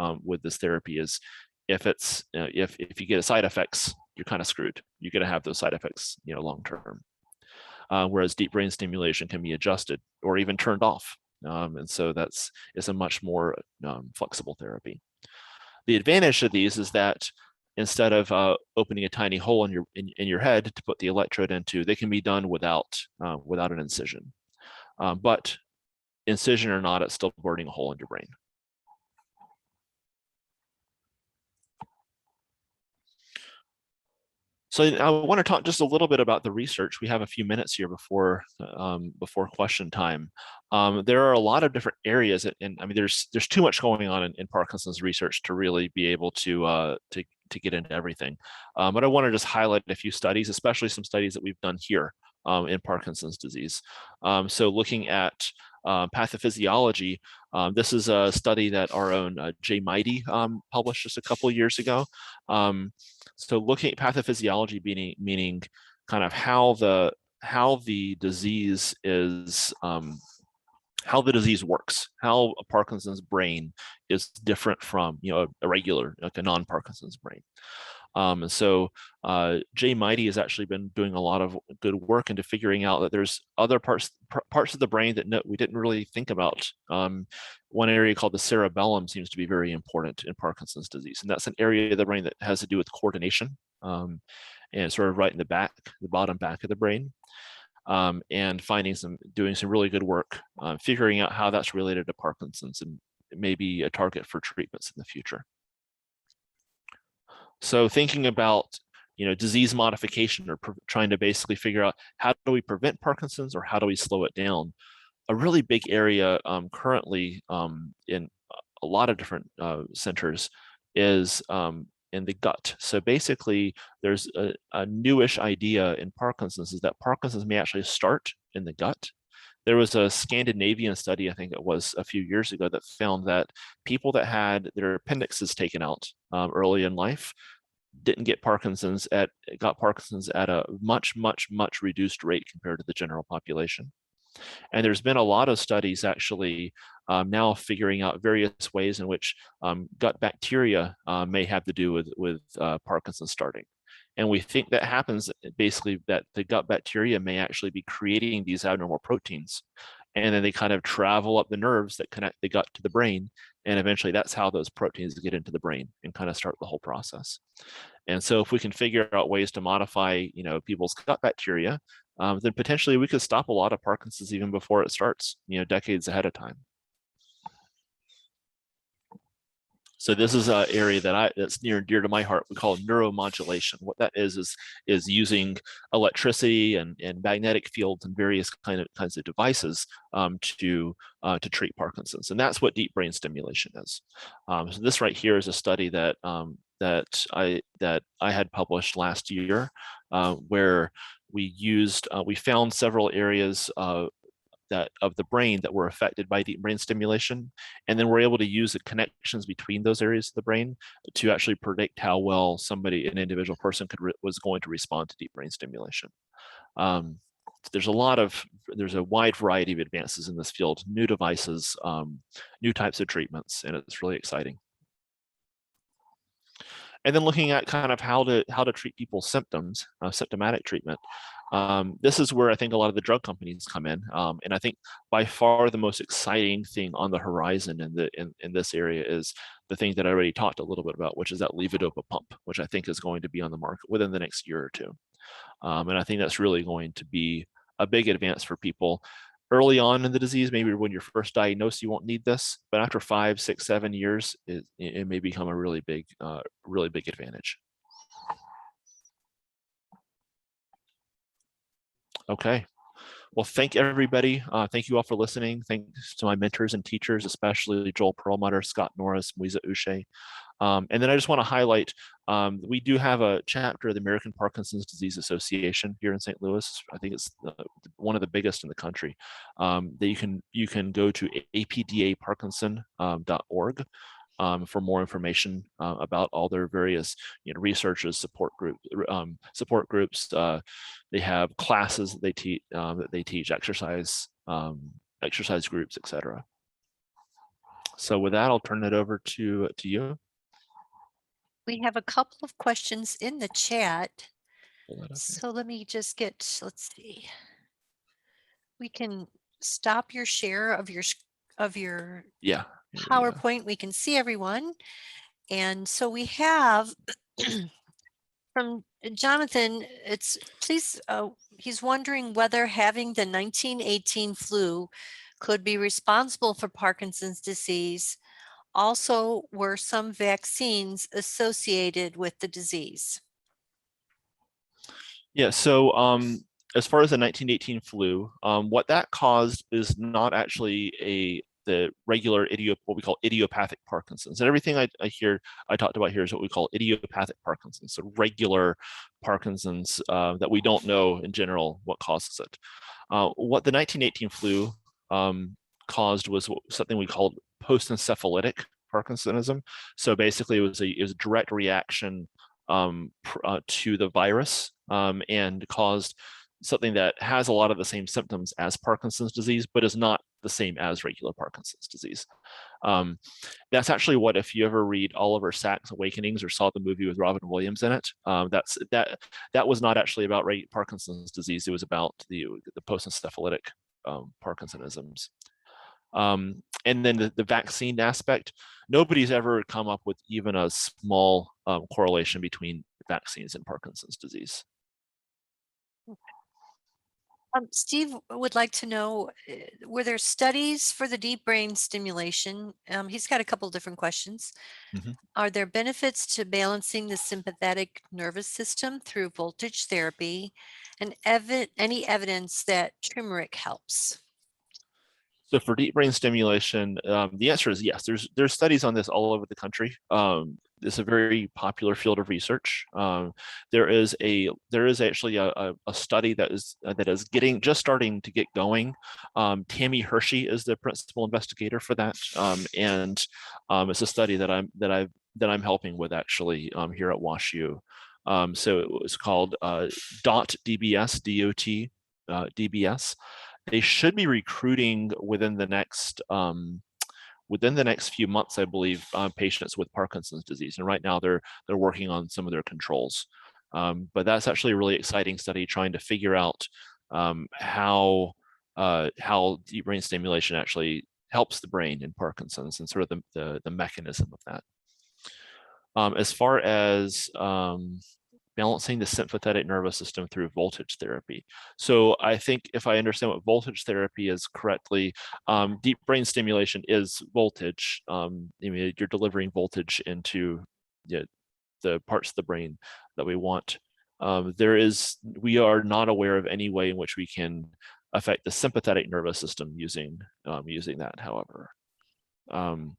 this therapy, is if you get side effects, you're kind of screwed. You're going to have those side effects, long term. Whereas deep brain stimulation can be adjusted or even turned off. And so it's a much more flexible therapy. The advantage of these is that instead of opening a tiny hole in your head to put the electrode into, they can be done without an incision. but incision or not, it's still burning a hole in your brain. So I want to talk just a little bit about the research. We have a few minutes here before question time. There are a lot of different areas, and I mean, there's too much going on in Parkinson's research to really be able to get into everything. But I want to just highlight a few studies, especially some studies that we've done here in Parkinson's disease. So looking at pathophysiology, this is a study that our own Jay Mighty published just a couple of years ago. So looking at pathophysiology, meaning kind of how the disease is, how the disease works, how a Parkinson's brain is different from a regular, like a non-Parkinson's brain. And so Jay Mighty has actually been doing a lot of good work into figuring out that there's other parts of the brain that we didn't really think about. One area called the cerebellum seems to be very important in Parkinson's disease, and that's an area of the brain that has to do with coordination, and it's sort of right in the bottom back of the brain. And doing some really good work, figuring out how that's related to Parkinson's and maybe a target for treatments in the future. So thinking about disease modification, or trying to basically figure out how do we prevent Parkinson's or how do we slow it down. A really big area currently in a lot of different centers is in the gut. So basically, there's a newish idea in Parkinson's is that Parkinson's may actually start in the gut. There was a Scandinavian study, I think it was a few years ago, that found that people that had their appendixes taken out early in life got Parkinson's at a much reduced rate compared to the general population. And there's been a lot of studies actually now figuring out various ways in which gut bacteria may have to do with Parkinson's starting. And we think that happens basically that the gut bacteria may actually be creating these abnormal proteins. And then they kind of travel up the nerves that connect the gut to the brain. And eventually that's how those proteins get into the brain and kind of start the whole process. And so if we can figure out ways to modify, people's gut bacteria, then potentially we could stop a lot of Parkinson's even before it starts, decades ahead of time. So this is an area that's near and dear to my heart. We call it neuromodulation. What that is using electricity and magnetic fields and various kinds of devices to treat Parkinson's, and that's what deep brain stimulation is. So this right here is a study that I had published last year, where we found several areas of the brain that were affected by deep brain stimulation, and then we're able to use the connections between those areas of the brain to actually predict how well an individual person was going to respond to deep brain stimulation. There's a wide variety of advances in this field, new devices, new types of treatments, and it's really exciting. And then looking at kind of how to treat people's symptoms, symptomatic treatment. This is where I think a lot of the drug companies come in, and I think by far the most exciting thing on the horizon in this area is the thing that I already talked a little bit about, which is that levodopa pump, which I think is going to be on the market within the next year or two. And I think that's really going to be a big advance for people. Early on in the disease, maybe when you're first diagnosed, you won't need this, but after 5, 6, 7 years, it may become a really big advantage. Okay. Well, thank everybody. Thank you all for listening. Thanks to my mentors and teachers, especially Joel Perlmutter, Scott Norris, Muiza Uche. And then I just want to highlight, we do have a chapter of the American Parkinson's Disease Association here in St. Louis. I think it's one of the biggest in the country. That you can go to apdaparkinson.org for more information about all their various researches, support groups. They have classes that they teach, exercise groups, etc. So with that, I'll turn it over to you. We have a couple of questions in the chat. So let me just let's see. We can stop your share of your PowerPoint. We can see everyone. And so we have from Jonathan, please he's wondering whether having the 1918 flu could be responsible for Parkinson's disease. Also, were some vaccines associated with the disease? Yeah, so as far as the 1918 flu, what that caused is not actually the regular what we call idiopathic Parkinson's. And everything I talked about here is what we call idiopathic Parkinson's, so regular Parkinson's that we don't know in general what causes it. What the 1918 flu caused was something we called post-encephalitic Parkinsonism. So basically, it was a direct reaction to the virus and caused something that has a lot of the same symptoms as Parkinson's disease, but is not the same as regular Parkinson's disease. That's actually what, if you ever read Oliver Sacks' Awakenings or saw the movie with Robin Williams in it, that was not actually about Parkinson's disease. It was about the post-encephalitic Parkinsonisms. And then the vaccine aspect, nobody's ever come up with even a small correlation between vaccines and Parkinson's disease. Steve would like to know, were there studies for the deep brain stimulation? He's got a couple different questions. Mhm. Are there benefits to balancing the sympathetic nervous system through voltage therapy, and any evidence that turmeric helps? So for deep brain stimulation, the answer is yes. There's studies on this all over the country. It's a very popular field of research. There is actually a study that is just starting to get going. Tammy Hershey is the principal investigator for that, and it's a study that I'm helping with actually here at WashU. So it was called DOT-DBS, DOT DBS. They should be recruiting within the next few months, I believe, patients with Parkinson's disease. And right now they're working on some of their controls. But that's actually a really exciting study trying to figure out how deep brain stimulation actually helps the brain in Parkinson's and sort of the mechanism of that. As far as balancing the sympathetic nervous system through voltage therapy. So I think if I understand what voltage therapy is correctly, deep brain stimulation is voltage. You're delivering voltage into the parts of the brain that we want. We are not aware of any way in which we can affect the sympathetic nervous system using that, however. And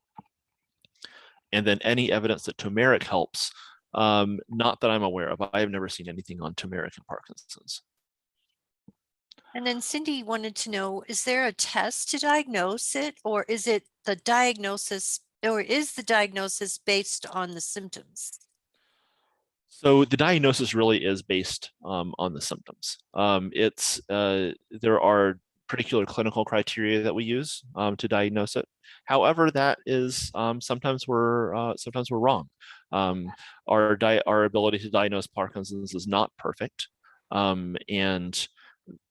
then any evidence that turmeric helps, not that I'm aware of. I have never seen anything on turmeric and Parkinson's. And then Cindy wanted to know, is there a test to diagnose it, or is the diagnosis based on the symptoms? So the diagnosis really is based on the symptoms. There are particular clinical criteria that we use to diagnose it. However, that is sometimes we're wrong. Our ability to diagnose Parkinson's is not perfect, and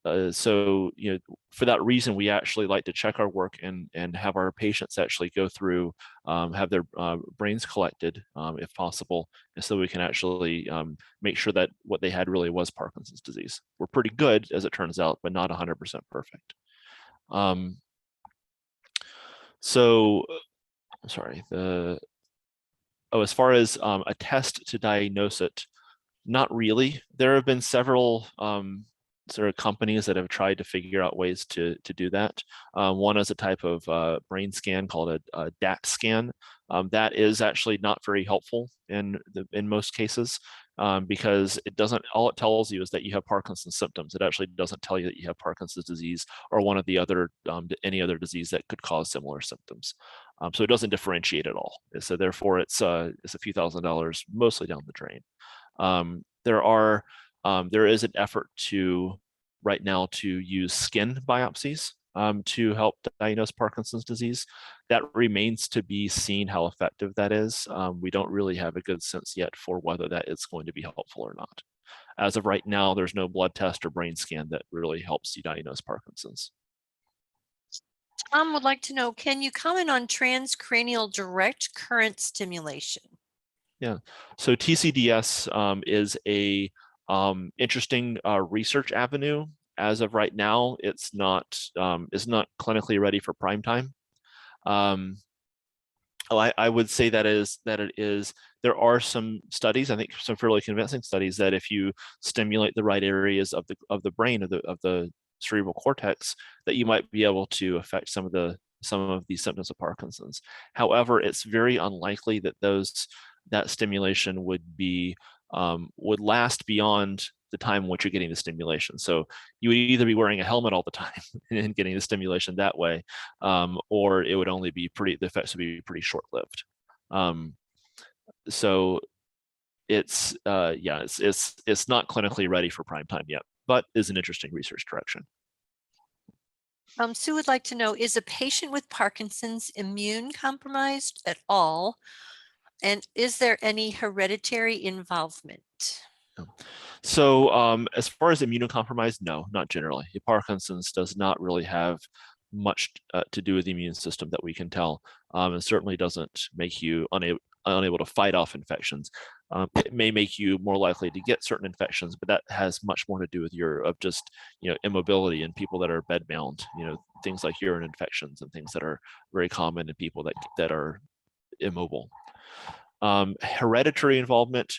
so for that reason, we actually like to check our work and have our patients actually go through, have their brains collected if possible, and so we can actually make sure that what they had really was Parkinson's disease. We're pretty good, as it turns out, but not 100% perfect. So, I'm sorry. As far as a test to diagnose it, not really. There have been several sort of companies that have tried to figure out ways to do that. One is a type of brain scan called a DAT scan. That is actually not very helpful in most cases because all it tells you is that you have Parkinson's symptoms. It actually doesn't tell you that you have Parkinson's disease or one of the other any other disease that could cause similar symptoms. So it doesn't differentiate at all. So therefore, it's a few $1,000s mostly down the drain. There is an effort right now to use skin biopsies to help diagnose Parkinson's disease. That remains to be seen how effective that is. We don't really have a good sense yet for whether that is going to be helpful or not. As of right now, there's no blood test or brain scan that really helps you diagnose Parkinson's. Tom would like to know, can you comment on transcranial direct current stimulation? Yeah, so TCDS is a Interesting research avenue. As of right now, it's not is not clinically ready for prime time. I would say that it is. There are some studies, I think, some fairly convincing studies that if you stimulate the right areas of the brain of the cerebral cortex, that you might be able to affect some of these symptoms of Parkinson's. However, it's very unlikely that that stimulation would last beyond the time in which you're getting the stimulation. So you would either be wearing a helmet all the time and getting the stimulation that way, or it would only be the effects would be pretty short-lived. So it's not clinically ready for prime time yet, but is an interesting research direction. Sue would like to know, is a patient with Parkinson's immune compromised at all? And is there any hereditary involvement? So as far as immunocompromised, no, not generally. Parkinson's does not really have much to do with the immune system that we can tell. It certainly doesn't make you unable to fight off infections. It may make you more likely to get certain infections, but that has much more to do with immobility in people that are bedbound. Things like urine infections and things that are very common in people that are immobile. Hereditary involvement.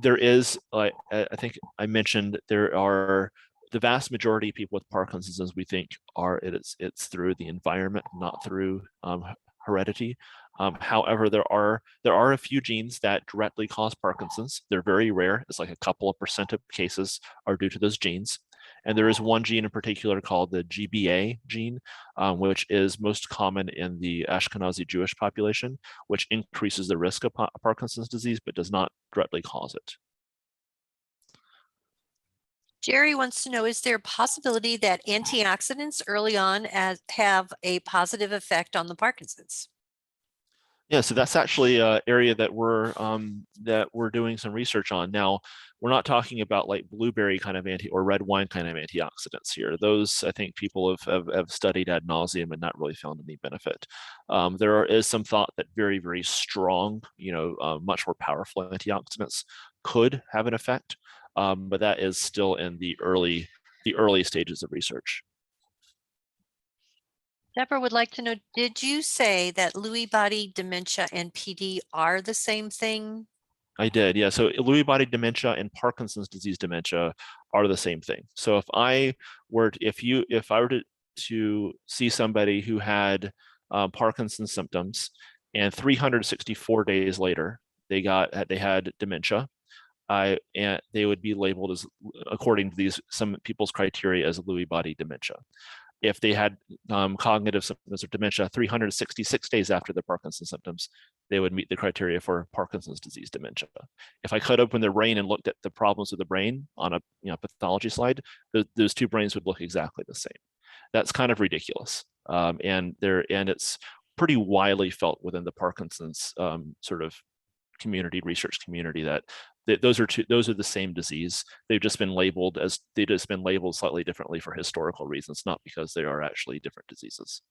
There is, I think I mentioned, there are the vast majority of people with Parkinson's, as we think, it's through the environment, not through heredity. However, there are a few genes that directly cause Parkinson's. They're very rare. It's like a couple of % of cases are due to those genes. And there is one gene in particular called the GBA gene, which is most common in the Ashkenazi Jewish population, which increases the risk of Parkinson's disease, but does not directly cause it. Jerry wants to know, is there a possibility that antioxidants early on have a positive effect on the Parkinson's? Yeah, so that's actually an area that we're doing some research on now. We're not talking about like blueberry kind of or red wine kind of antioxidants here. Those, I think, people have studied ad nauseum and not really found any benefit. There is some thought that very, very strong, much more powerful antioxidants could have an effect, but that is still in the early stages of research. Deborah would like to know, did you say that Lewy body dementia and PD are the same thing? I did, yeah. So Lewy body dementia and Parkinson's disease dementia are the same thing. So if I were to see somebody who had Parkinson's symptoms, and 364 days later they had dementia, and they would be labeled as, according to some people's criteria, as Lewy body dementia. If they had cognitive symptoms of dementia 366 days after the Parkinson's symptoms, they would meet the criteria for Parkinson's disease dementia. If I cut open their brain and looked at the problems of the brain on a pathology slide, those two brains would look exactly the same. That's kind of ridiculous, and it's pretty widely felt within the Parkinson's sort of research community that those are the same disease. They've just been labeled slightly differently for historical reasons, not because they are actually different diseases.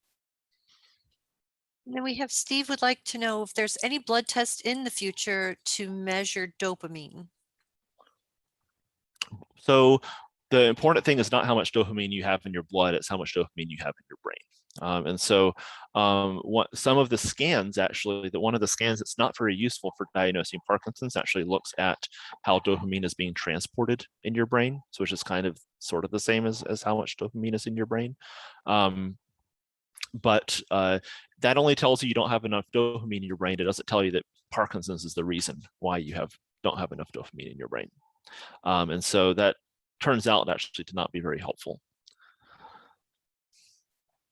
And then we have Steve would like to know if there's any blood test in the future to measure dopamine. So the important thing is not how much dopamine you have in your blood, it's how much dopamine you have in your brain. And so some of the scans, actually, one of the scans that's not very useful for diagnosing Parkinson's actually looks at how dopamine is being transported in your brain, so which is kind of sort of the same as how much dopamine is in your brain. But that only tells you don't have enough dopamine in your brain. It doesn't tell you that Parkinson's is the reason why you don't have enough dopamine in your brain. And so that turns out actually to not be very helpful.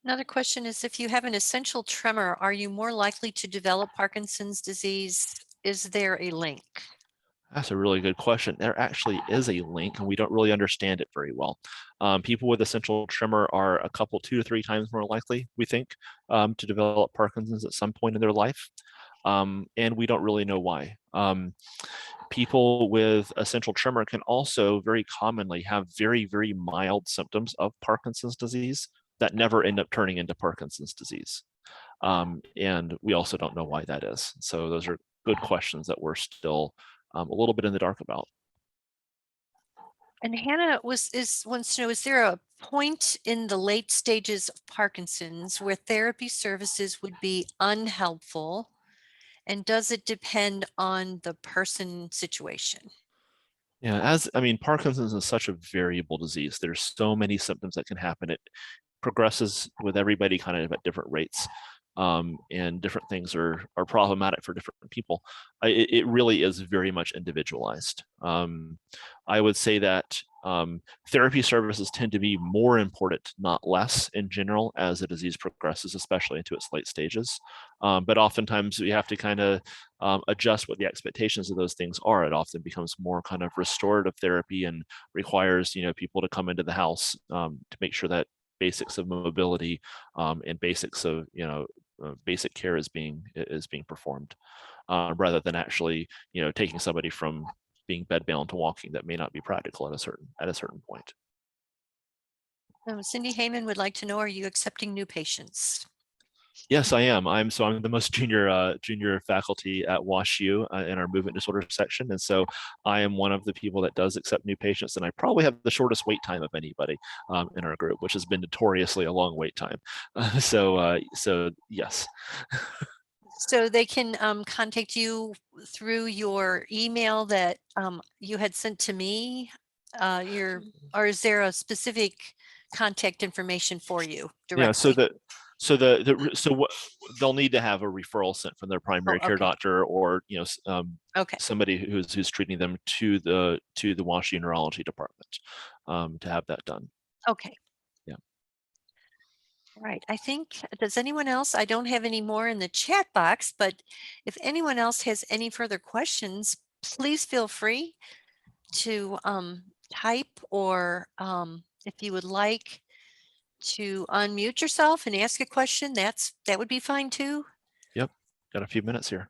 Another question is, if you have an essential tremor, are you more likely to develop Parkinson's disease? Is there a link? That's a really good question. There actually is a link, and we don't really understand it very well. People with essential tremor are 2 to 3 times more likely, we think, to develop Parkinson's at some point in their life. And we don't really know why. People with essential tremor can also very commonly have very, very mild symptoms of Parkinson's disease that never end up turning into Parkinson's disease. And we also don't know why that is. So those are good questions that we're still a little bit in the dark about. And Hannah wants to know, is there a point in the late stages of Parkinson's where therapy services would be unhelpful? And does it depend on the person situation? Yeah, I mean, Parkinson's is such a variable disease. There's so many symptoms that can happen. It progresses with everybody kind of at different rates. And different things are problematic for different people. It really is very much individualized. I would say that therapy services tend to be more important, not less, in general, as the disease progresses, especially into its late stages. But oftentimes we have to kind of adjust what the expectations of those things are. It often becomes more kind of restorative therapy and requires, people to come into the house to make sure that basics of mobility and basics of basic care is being performed, rather than actually taking somebody from being bedbound to walking. That may not be practical at a certain point. Cindy Heyman would like to know, are you accepting new patients? Yes, I am. I'm the most junior faculty at WashU in our movement disorder section, and so I am one of the people that does accept new patients, and I probably have the shortest wait time of anybody in our group, which has been notoriously a long wait time. So yes. So they can contact you through your email that you had sent to me. Or is there a specific contact information for you directly? Yeah. So what they'll need to have a referral sent from their primary care okay. doctor, or Okay. somebody who's treating them to the WashU neurology department to have that done. Okay. Yeah. Right. I think, does anyone else? I don't have any more in the chat box, but if anyone else has any further questions, please feel free to type, or if you would like to unmute yourself and ask a question, that would be fine too. Yep. Got a few minutes here.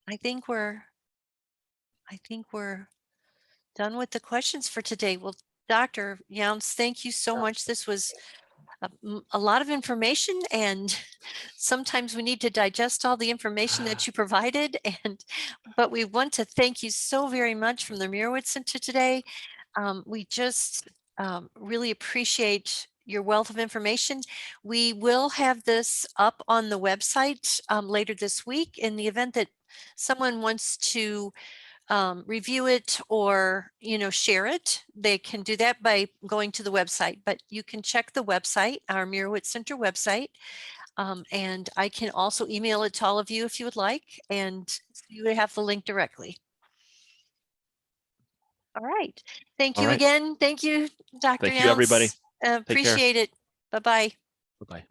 I think we're done with the questions for today. Well, Dr. Younce, thank you so much. This was a lot of information, and sometimes we need to digest all the information that you provided. But we want to thank you so very much from the Mirowitz Center today. We just really appreciate your wealth of information. We will have this up on the website later this week. In the event that someone wants to review it or share it, they can do that by going to the website. But you can check the website, our Mirowitz Center website, and I can also email it to all of you if you would like, and you would have the link directly. All right. Thank you again. Thank you, Dr. Thank you, everybody. Younce. Appreciate it. Bye-bye. Bye-bye.